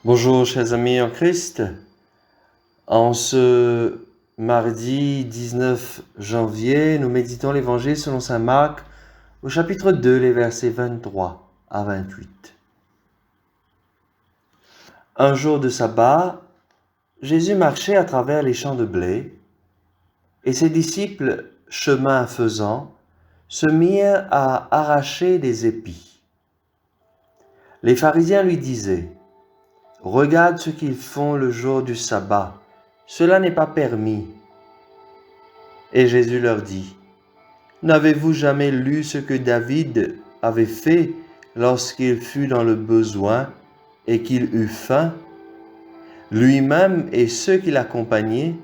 Bonjour chers amis en Christ. En ce mardi 19 janvier, nous méditons l'Évangile selon saint Marc au chapitre 2, les versets 23 à 28. Un jour de sabbat, Jésus marchait à travers les champs de blé et ses disciples, chemin faisant, se mirent à arracher des épis. Les pharisiens lui disaient: « Regarde ce qu'ils font le jour du sabbat, cela n'est pas permis. » Et Jésus leur dit: « N'avez-vous jamais lu ce que David avait fait lorsqu'il fut dans le besoin et qu'il eut faim, lui-même et ceux qui l'accompagnaient?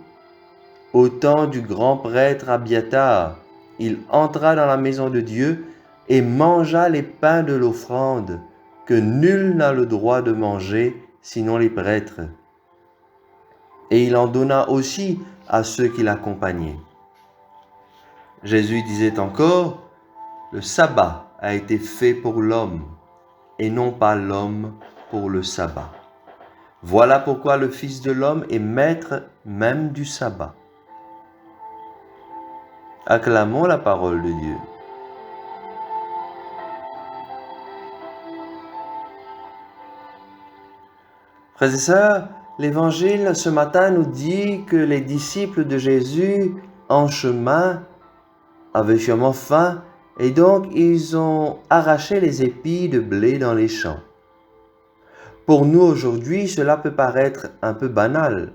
Au temps du grand prêtre Abiatar, il entra dans la maison de Dieu et mangea les pains de l'offrande, que nul n'a le droit de manger, sinon les prêtres. Et il en donna aussi à ceux qui l'accompagnaient. » Jésus disait encore: « Le sabbat a été fait pour l'homme, et non pas l'homme pour le sabbat. Voilà pourquoi le Fils de l'homme est maître même du sabbat. » Acclamons la parole de Dieu. Frères et sœurs, l'Évangile ce matin nous dit que les disciples de Jésus, en chemin, avaient sûrement faim, et donc ils ont arraché les épis de blé dans les champs. Pour nous aujourd'hui, cela peut paraître un peu banal.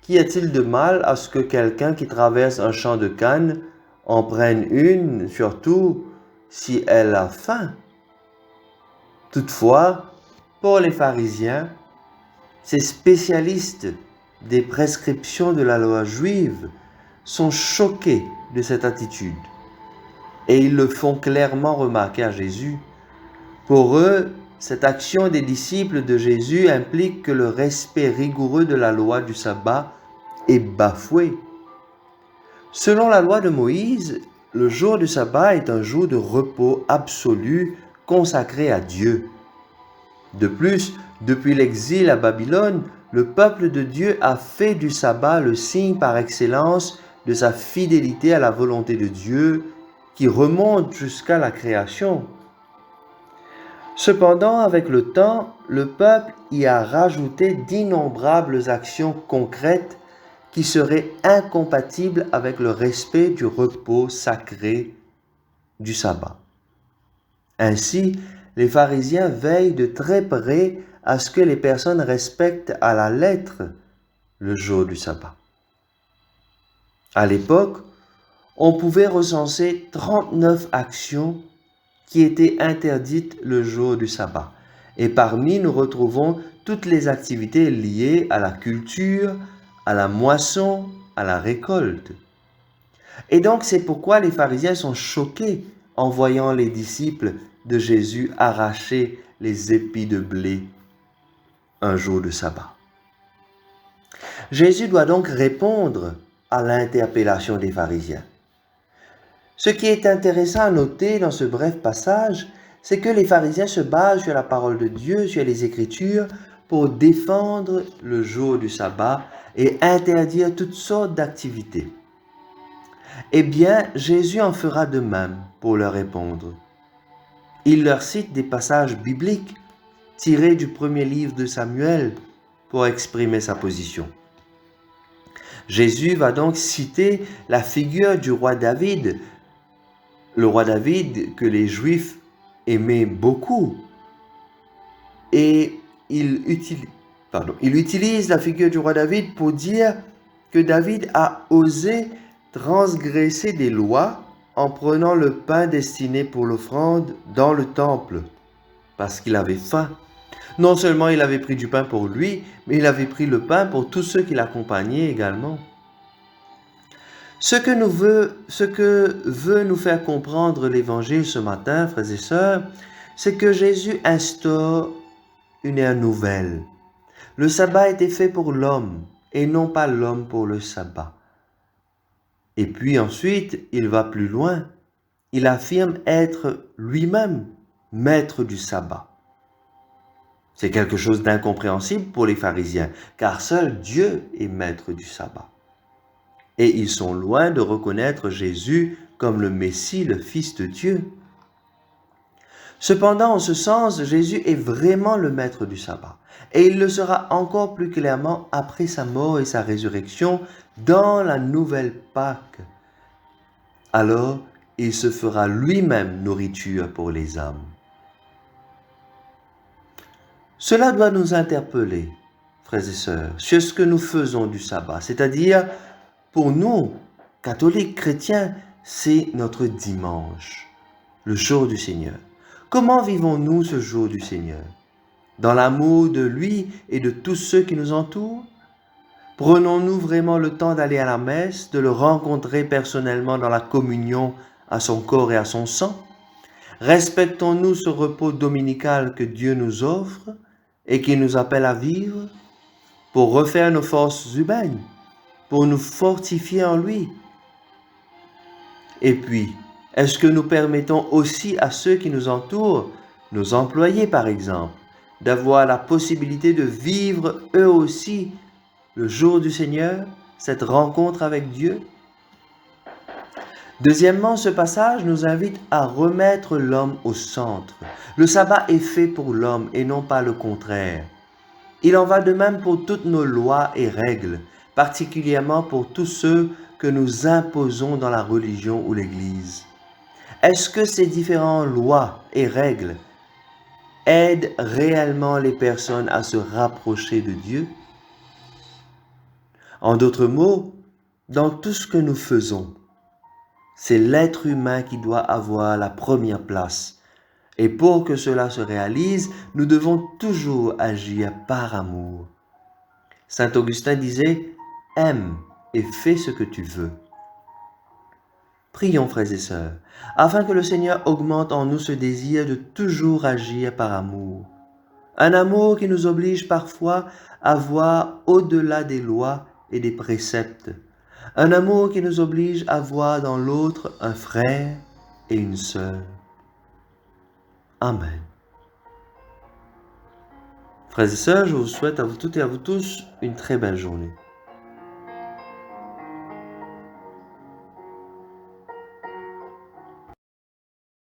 Qu'y a-t-il de mal à ce que quelqu'un qui traverse un champ de canne en prenne une, surtout si elle a faim? Toutefois, pour les pharisiens, ces spécialistes des prescriptions de la loi juive sont choqués de cette attitude. Et ils le font clairement remarquer à Jésus. Pour eux, cette action des disciples de Jésus implique que le respect rigoureux de la loi du sabbat est bafoué. Selon la loi de Moïse, le jour du sabbat est un jour de repos absolu consacré à Dieu. De plus, depuis l'exil à Babylone, le peuple de Dieu a fait du sabbat le signe par excellence de sa fidélité à la volonté de Dieu qui remonte jusqu'à la création. Cependant, avec le temps, le peuple y a rajouté d'innombrables actions concrètes qui seraient incompatibles avec le respect du repos sacré du sabbat. Ainsi, les pharisiens veillent de très près à ce que les personnes respectent à la lettre le jour du sabbat. À l'époque, on pouvait recenser 39 actions qui étaient interdites le jour du sabbat. Et parmi, nous retrouvons toutes les activités liées à la culture, à la moisson, à la récolte. Et donc, c'est pourquoi les pharisiens sont choqués en voyant les disciples de Jésus arracher les épis de blé un jour de sabbat. Jésus doit donc répondre à l'interpellation des pharisiens. Ce qui est intéressant à noter dans ce bref passage, c'est que les pharisiens se basent sur la parole de Dieu, sur les Écritures, pour défendre le jour du sabbat et interdire toutes sortes d'activités. Eh bien, Jésus en fera de même pour leur répondre. Il leur cite des passages bibliques tirés du premier livre de Samuel pour exprimer sa position. Jésus va donc citer la figure du roi David, le roi David que les Juifs aimaient beaucoup. Et il utilise la figure du roi David pour dire que David a osé transgresser des lois en prenant le pain destiné pour l'offrande dans le temple, parce qu'il avait faim. Non seulement il avait pris du pain pour lui, mais il avait pris le pain pour tous ceux qui l'accompagnaient également. Ce que veut nous faire comprendre l'Évangile ce matin, frères et sœurs, c'est que Jésus instaure une ère nouvelle. Le sabbat a été fait pour l'homme et non pas l'homme pour le sabbat. Et puis ensuite, il va plus loin. Il affirme être lui-même maître du sabbat. C'est quelque chose d'incompréhensible pour les pharisiens, car seul Dieu est maître du sabbat. Et ils sont loin de reconnaître Jésus comme le Messie, le Fils de Dieu. Cependant, en ce sens, Jésus est vraiment le maître du sabbat. Et il le sera encore plus clairement après sa mort et sa résurrection dans la nouvelle Pâque. Alors, il se fera lui-même nourriture pour les âmes. Cela doit nous interpeller, frères et sœurs, sur ce que nous faisons du sabbat. C'est-à-dire, pour nous, catholiques, chrétiens, c'est notre dimanche, le jour du Seigneur. Comment vivons-nous ce jour du Seigneur? Dans l'amour de lui et de tous ceux qui nous entourent? Prenons-nous vraiment le temps d'aller à la messe, de le rencontrer personnellement dans la communion à son corps et à son sang? Respectons-nous ce repos dominical que Dieu nous offre et qui nous appelle à vivre pour refaire nos forces humaines, pour nous fortifier en lui? Et puis, est-ce que nous permettons aussi à ceux qui nous entourent, nos employés par exemple, d'avoir la possibilité de vivre eux aussi le jour du Seigneur, cette rencontre avec Dieu? Deuxièmement, ce passage nous invite à remettre l'homme au centre. Le sabbat est fait pour l'homme et non pas le contraire. Il en va de même pour toutes nos lois et règles, particulièrement pour tous ceux que nous imposons dans la religion ou l'Église. Est-ce que ces différentes lois et règles aident réellement les personnes à se rapprocher de Dieu? En d'autres mots, dans tout ce que nous faisons, c'est l'être humain qui doit avoir la première place. Et pour que cela se réalise, nous devons toujours agir par amour. Saint Augustin disait « Aime et fais ce que tu veux ». Prions, frères et sœurs, afin que le Seigneur augmente en nous ce désir de toujours agir par amour. Un amour qui nous oblige parfois à voir au-delà des lois et des préceptes. Un amour qui nous oblige à voir dans l'autre un frère et une sœur. Amen. Frères et sœurs, je vous souhaite à vous toutes et à vous tous une très belle journée.